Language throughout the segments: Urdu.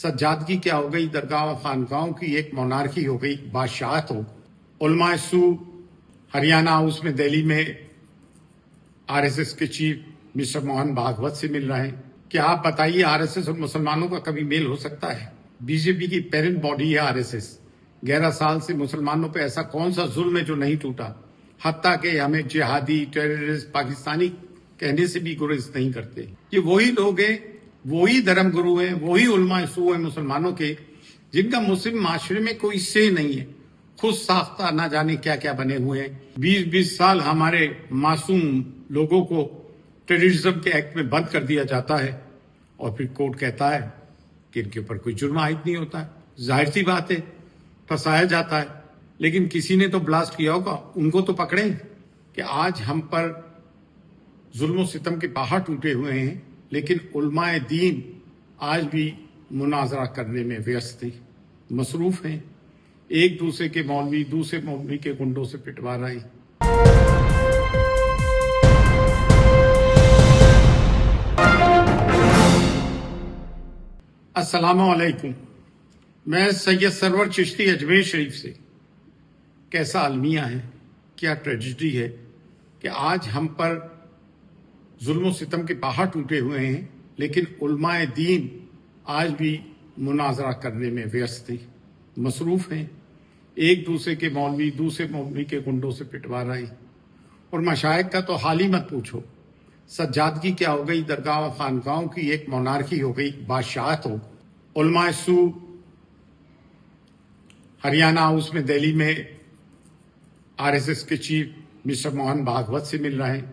سجادگی کیا ہو گئی، درگاہ و خانقاہوں کی ایک مونارکی ہو گئی، بادشاہت ہو۔ علماء سو ہریانہ ہاؤس میں دہلی میں RSS کے چیف مسٹر موہن بھاگوت سے مل رہے ہیں۔ کیا آپ بتائیے RSS اور مسلمانوں کا کبھی میل ہو سکتا ہے؟ BJP کی پیرنٹ باڈی ہے RSS۔ 11 سال سے مسلمانوں پہ ایسا کون سا ظلم ہے جو نہیں ٹوٹا، حتیٰ کہ ہمیں جہادی، ٹیررسٹ، پاکستانی کہنے سے بھی گریز نہیں کرتے۔ یہ وہی لوگ ہیں، وہی دھرم گرو ہیں، وہی علماء سو ہیں مسلمانوں کے، جن کا مسلم معاشرے میں کوئی سے نہیں ہے، خود ساختہ نہ جانے کیا کیا بنے ہوئے ہیں۔ 20 سال ہمارے معصوم لوگوں کو ٹیررزم کے ایکٹ میں بند کر دیا جاتا ہے، اور پھر کورٹ کہتا ہے کہ ان کے اوپر کوئی جرم عائد نہیں ہوتا ہے۔ ظاہر سی بات ہے، پھنسایا جاتا ہے، لیکن کسی نے تو بلاسٹ کیا ہوگا، ان کو تو پکڑیں۔ کہ آج ہم پر ظلم و ستم کے پہاڑ ٹوٹے ہوئے ہیں، لیکن علماء دین آج بھی مناظرہ کرنے میں ویست ہیں، مصروف ہیں، ایک دوسرے کے مولوی دوسرے مولوی کے گنڈوں سے پٹوا رہے ہیں۔ السلام علیکم، میں سید سرور چشتی اجمیر شریف سے۔ کیسا المیہ ہے، کیا ٹریجڈی ہے کہ آج ہم پر ظلم و ستم کے پہاڑ ٹوٹے ہوئے ہیں، لیکن علماء دین آج بھی مناظرہ کرنے میں ویست ہیں، مصروف ہیں، ایک دوسرے کے مولوی دوسرے مولوی کے گنڈوں سے پٹوا رہے ہیں۔ اور مشائخ کا تو حال ہی مت پوچھو، سجادگی کیا ہو گئی، درگاہ و خانقاہوں کی ایک مونارکی ہو گئی، بادشاہت ہو۔ علماء سو ہریانہ ہاؤس میں دہلی میں RSS کے چیف مسٹر موہن بھاگوت سے مل رہے ہیں۔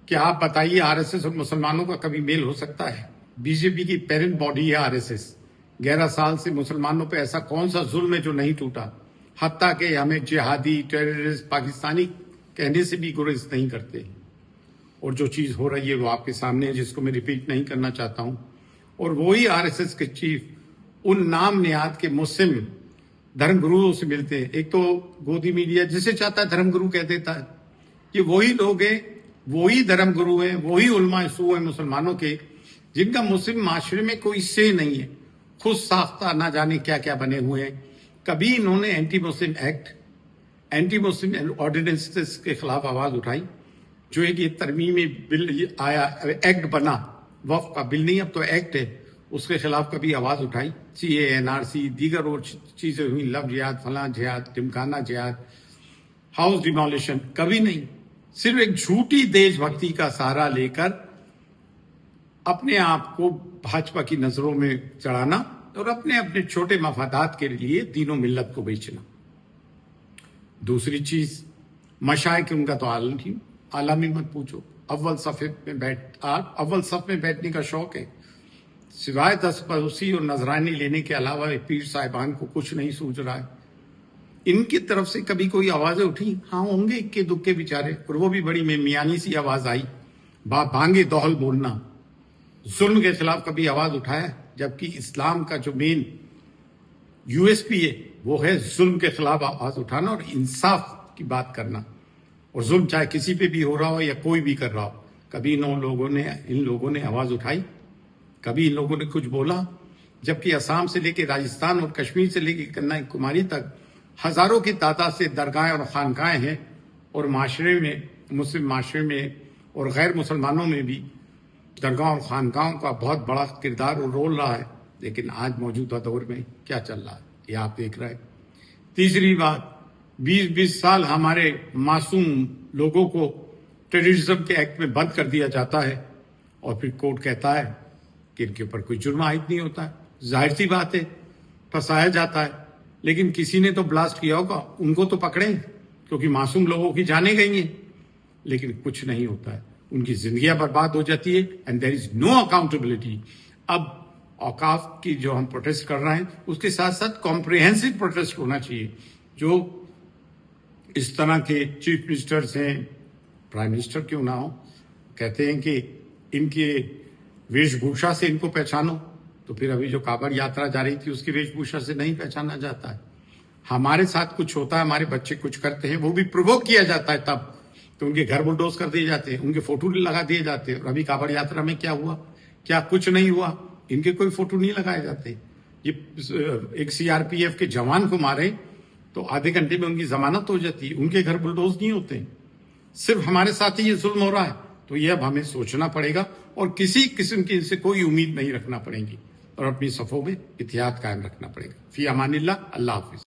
کیا آپ بتائیے RSS اور مسلمانوں کا کبھی میل ہو سکتا ہے؟ BJP کی پیرنٹ باڈی ہے RSS۔ 11 سال سے مسلمانوں پہ ایسا کون سا ظلم ہے جو نہیں ٹوٹا، حتیٰ کہ ہمیں جہادی، ٹیررسٹ، پاکستانی کہنے سے بھی گریز نہیں کرتے۔ اور جو چیز ہو رہی ہے وہ آپ کے سامنے ہے، جس کو میں ریپیٹ نہیں کرنا چاہتا ہوں۔ اور وہی RSS کے چیف ان نام نہاد کے مسلم دھرم گروؤں سے ملتے ہیں۔ ایک تو گودی میڈیا جسے چاہتا ہے دھرم گرو کہہ دیتا ہے۔ یہ وہی لوگ ہیں، وہی دھرم گرو ہیں، وہی علماء سو ہیں مسلمانوں کے، جن کا مسلم معاشرے میں کوئی سے نہیں ہے، خود ساختہ نہ جانے کیا کیا بنے ہوئے ہیں۔ کبھی انہوں نے اینٹی مسلم ایکٹ، اینٹی مسلم آرڈیننسز کے خلاف آواز اٹھائی، جو ایک یہ ترمیمی بل آیا، ایکٹ بنا، وقف کا بل نہیں اب تو ایکٹ ہے، اس کے خلاف کبھی آواز اٹھائی؟ CA، NRC، دیگر اور چیزیں ہوئی، لو جہاد، فلاں جہاد، ٹمکانہ جہاد، ہاؤس ڈیمولیشن، کبھی نہیں۔ صرف ایک جھوٹی دیش بھکتی کا سہارا لے کر اپنے آپ کو بھاجپا کی نظروں میں چڑھانا اور اپنے اپنے چھوٹے مفادات کے لیے دین و ملت کو بیچنا۔ دوسری چیز، مشائخ ان کا تو عالمی مت پوچھو، اول صف میں بیٹھنے کا شوق ہے، سوائے دستپرسی اور نذرانی لینے کے علاوہ پیر صاحبان کو کچھ نہیں سوچ رہا ہے۔ ان کی طرف سے کبھی کوئی آوازیں اٹھی؟ ہاں ہوں گے اکے دکے بیچارے، اور وہ بھی بڑی میانی سی آواز آئی، بھانگے دوہل بولنا۔ ظلم کے خلاف کبھی آواز اٹھایا؟ جبکہ اسلام کا جو مین USP ہے وہ ہے ظلم کے خلاف آواز اٹھانا اور انصاف کی بات کرنا، اور ظلم چاہے کسی پہ بھی ہو رہا ہو یا کوئی بھی کر رہا ہو۔ کبھی ان لوگوں نے آواز اٹھائی؟ کبھی ان لوگوں نے کچھ بولا؟ جبکہ آسام سے لے کے راجستھان اور کشمیر سے لے کے کنیا کماری تک ہزاروں کی تعداد سے درگاہیں اور خانقاہیں ہیں، اور معاشرے میں، مسلم معاشرے میں اور غیر مسلمانوں میں بھی درگاہ اور خانقاہوں کا بہت بڑا کردار اور رول رہا ہے۔ لیکن آج موجودہ دور میں کیا چل رہا ہے یہ آپ دیکھ رہے ہیں۔ تیسری بات، 20 سال ہمارے معصوم لوگوں کو ٹیررزم کے ایکٹ میں بند کر دیا جاتا ہے، اور پھر کورٹ کہتا ہے کہ ان کے اوپر کوئی جرم عائد نہیں ہوتا ہے۔ ظاہر سی بات ہے، پھنسایا جاتا ہے، لیکن کسی نے تو بلاسٹ کیا ہوگا، ان کو تو پکڑیں، کیونکہ معصوم لوگوں کی جانیں گئی ہیں، لیکن کچھ نہیں ہوتا ہے، ان کی زندگیاں برباد ہو جاتی ہے، and there is know accountability. اب اوقاف کی جو ہم پروٹیسٹ کر رہے ہیں، اس کے ساتھ ساتھ کمپریہنسو پروٹیسٹ ہونا چاہیے۔ جو اس طرح کے چیف منسٹرز ہیں، پرائم منسٹر کیوں نہ ہو، کہتے ہیں کہ ان کے ویش بھوشا سے ان کو پہچانو، تو پھر ابھی جو کابر یاترا جا رہی تھی اس کی ویش بھوشا سے نہیں پہچانا جاتا ہے۔ ہمارے ساتھ کچھ ہوتا ہے، ہمارے بچے کچھ کرتے ہیں، وہ بھی پرووک کیا جاتا ہے، تب تو ان کے گھر بلڈوز کر دیے جاتے ہیں، ان کے فوٹو لگا دیے جاتے ہیں۔ اور ابھی کابر یاترا میں کیا ہوا؟ کیا کچھ نہیں ہوا؟ ان کے کوئی فوٹو نہیں لگائے جاتے. یہ ایک CRPF کے جوان کو مارے تو آدھے گھنٹے میں ان کی ضمانت ہو جاتی ہے, ان کے گھر بلڈوز نہیں ہوتے. صرف ہمارے ساتھ ہی یہ ظلم ہو رہا ہے, تو یہ اب ہمیں سوچنا پڑے گا اور کسی قسم کی ان سے کوئی امید نہیں رکھنا پڑے گی اور اپنی صفوں میں اتحاد قائم رکھنا پڑے گا. فی امان اللہ. اللہ حافظ.